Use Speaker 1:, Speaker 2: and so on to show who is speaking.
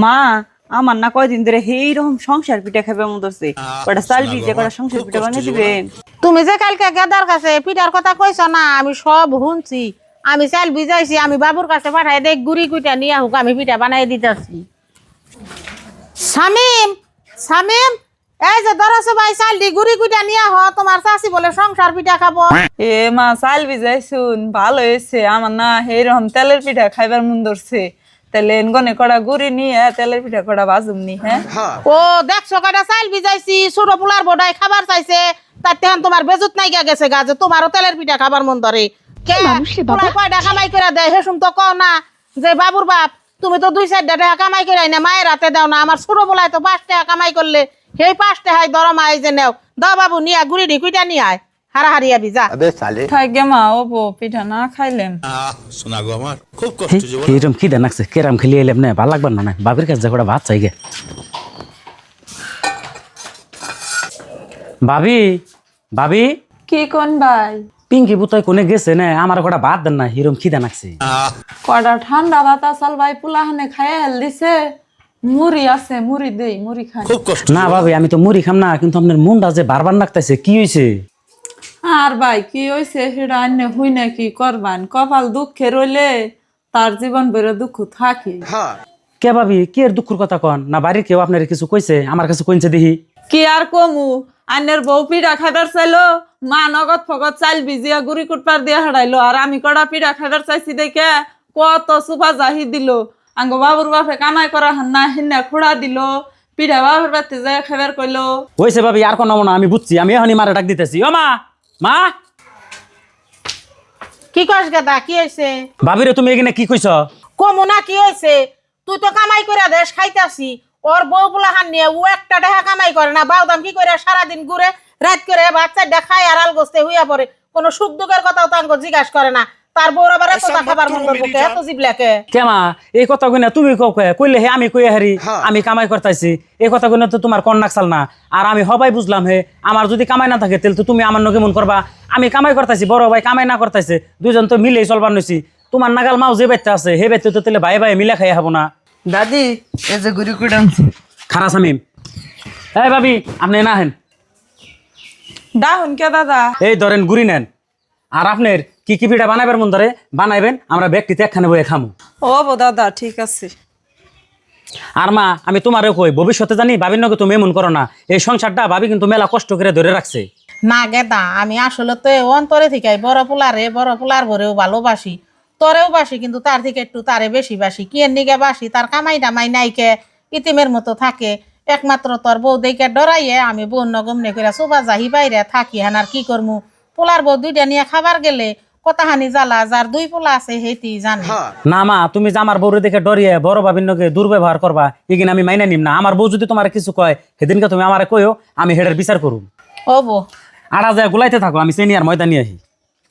Speaker 1: মা আমার না কয়দিন ধরে এইরকম সংসার পিঠা খাবে মন ধরছে। কটা চাল ভিজে কটা সংসার পিঠা বানিয়ে দিবেন।
Speaker 2: তুমি যে কালকে গেদার কাছে পিঠার কথা কইছ না, আমি সব শুনছি। আমি চাল ভিজাইছি, আমি বাবুর কাছে পাঠাই দেখ গুড়ি কুইটা নিয়ে হোক, আমি পিঠা বানাই দিতেছি। শামিম, শামিম, এই যে ধরছো ভাই চাল দি গুড়ি কুইটা নিয়ে হ, তোমার চাচি বলে সংসার পিঠা খাবো।
Speaker 1: এ মা চাল ভিজাইছুন ভালো হয়েছে, আমার না এইরকম তেলের পিঠা খাইবার মন ধরছে। তাহলে এনগনে কড়া গুড়ি নিয়ে তেলের পিঠা কড়া বাজুম নি। হ্যাঁ
Speaker 2: ও দেখছো কয়টা চাল ভিজাইছি, ছোট পোলার বোডাই খাবার চাইছে, তার তেহান তোমার বেজুত নাই গেছে গা যে তোমারও তেলের পিঠা খাবার মন ধরে। কে পোলায় কয়টা কামাই করে দেয় হেসুম তো কও না যে বাবুর বাপ তুমি তো 2-4 টাকা কামাই করে না মায়ের হাতে দাও না। আমার ছোট পোলায় তো 5 টাকা কামাই করলে সেই 5 টাকায় দরমা এই যে নেও দাও বাবু নিয়া গুড়ি ঢিকুইটা নিয়ে আয়, হারাহারি আবি যা।
Speaker 1: থাকে মা ওপো পিঠা না খাইলেম।
Speaker 3: শোনা গো আমার খুব কষ্ট জীবন।
Speaker 4: এইরকম কি দেনাকছে কেরাম খেলি এলাম না ভালো লাগবার না বাবির কাছে যা ভাত চাই গে। ভাবি ভাবি
Speaker 1: কি কোন ভাই?
Speaker 4: পিঙ্কি বুতাই কোনে গেছে না আমার কটা ভাত দেন না হিরম কি দেনাকছে।
Speaker 1: কটা ঠান্ডা বাতা চাল ভাই পুলাহানে খাইয়া হেল দিছে। মুড়ি আছে মুড়ি দেই, মুড়ি খাই।
Speaker 3: খুব কষ্ট
Speaker 4: না ভাবি আমি তো মুড়ি খাম না, কিন্তু আপনার মুন্ডা যে বারবার নাকতাছে কি হয়েছে?
Speaker 1: আর ভাই কি হইছে সেটা আন্য হুই না কি করবান, কপাল দুঃখে রইলে তার জীবন বেরো দুঃখ থাকে।
Speaker 4: কে ভাবি কি এর দুঃখের কথা কন না বাড়ির কেউ আপনার কিছু কইছে? আমার কাছে কইছে দেখি।
Speaker 1: কি আর কমু, আন্নের বউ পিঠা খাইবার চাইলো, মা নগদ ফগত চাল ভিজিয়া গুড়ি কুটপার দিয়ে হারাইলো, আর আমি কড়া পিঠা খাইবার চাইছি দেখে কত সুপা জাহি দিল। আঙ্গ বাবুর বাপে কামাই করা হান্না হিন্না খোড়া দিল, পিঠা বাবুর বাড়িতে যায় খাইবার কইলো।
Speaker 4: হয়েছে ভাবি আর কোন না, আমি বুঝছি, আমি এখনই মারা ডাক দিতেছি। ও মা, মা
Speaker 2: কি কস গেদা, কি হয়েছে?
Speaker 4: ভাবিরে তুমি এখানে কি কইছ?
Speaker 2: কমু না কি হয়েছে? তুই তো কামাই করে দেশ খাইতাছি, ওর বউ পোলাহান নিয়ে ও একটা টাকা কামাই করে না, বাউদাম কি করে সারাদিন ঘুরে রাত করে বাচ্চা দেখায় আর আলগোস্তে হইয়া পড়ে, কোনো সুখ দুঃখের কথাও তো আমাকে জিজ্ঞাসা করে না। তার বউর আবার এত খাবার মন করবো কে, এত জিবলাকে
Speaker 4: কেমা এই কথা কইনা তুমি কইলে হে আমি কইয়া হারি আমি কামাই করতেছি, এই কথা কইনা তো তোমার কন্যাক চাল না। আর আমি হবাই বুঝলাম হে আমার যদি কামাই না থাকে তাহলে তো তুমি আমার নকে মন করবা। আমি কামাই করতেছি, বড় ভাই কামাই না করতেছে, দুইজন তো মিলেই চলবার নইছি। তোমার নাগাল মাও যে বাইতে আছে হে বাইতে তো তাহলে ভাই ভাই মিলে খাই হবো না।
Speaker 1: দাদি এই যে গুড়ি কুটানছি।
Speaker 4: খারাপ সামিম, এই ভাবি আপনি না হেন
Speaker 1: ডাহুন কে দাদা?
Speaker 4: এই ধরেন গুড়ি নেন, আর আপনার কি কি পিঠা বানাইবার মন ধরে বানাইবেন, আমরা ব্যক্তিতে একখানে বয়ে খামু।
Speaker 1: ও বো দাদা ঠিক আছে।
Speaker 4: আর মা আমি তোমারও কই ভবিষ্যতে জানি ভাবির নকে তুমি এমন করো না, এই সংসারটা ভাবি কিন্তু মেলা কষ্ট করে ধরে রাখছে।
Speaker 2: না গেদা, আমি আসলে তো অন্তরে থেকে বড় পোলার ভরেও ভালোবাসি, তোরেও বাসি, কিন্তু তার থেকে একটু তারে বেশি বাসি। কি এর নিগে বাসি, তার কামাই টামাই নাইকে ইতিমের মতো থাকে, একমাত্র তোর বউ দেখে ডরাইয়ে আমি বউ নগমনে করে সোবা যাহি বাইরে থাকি। হান আর কি করমু, পোলার বউ দুইটা নিয়ে খাবার গেলে কতহানি জ্বালা, যার 2 পোলা আছে হেতি জানে।
Speaker 4: না মা তুমি যে আমার বউরে দেখে ডরিয়ে বড় ভাবির নকে দুর্ব্যবহার করবা এগিন আমি মাইনা নিম না। আমার বউ যদি তোমার কিছু কয় সেদিনকে তুমি আমারে কইও, আমি হেডের বিচার করুম।
Speaker 2: ও বউ
Speaker 4: আড়া যায় গুলাইতে থাকো, আমি চেনি আর ময়দা নিয়ে আহি।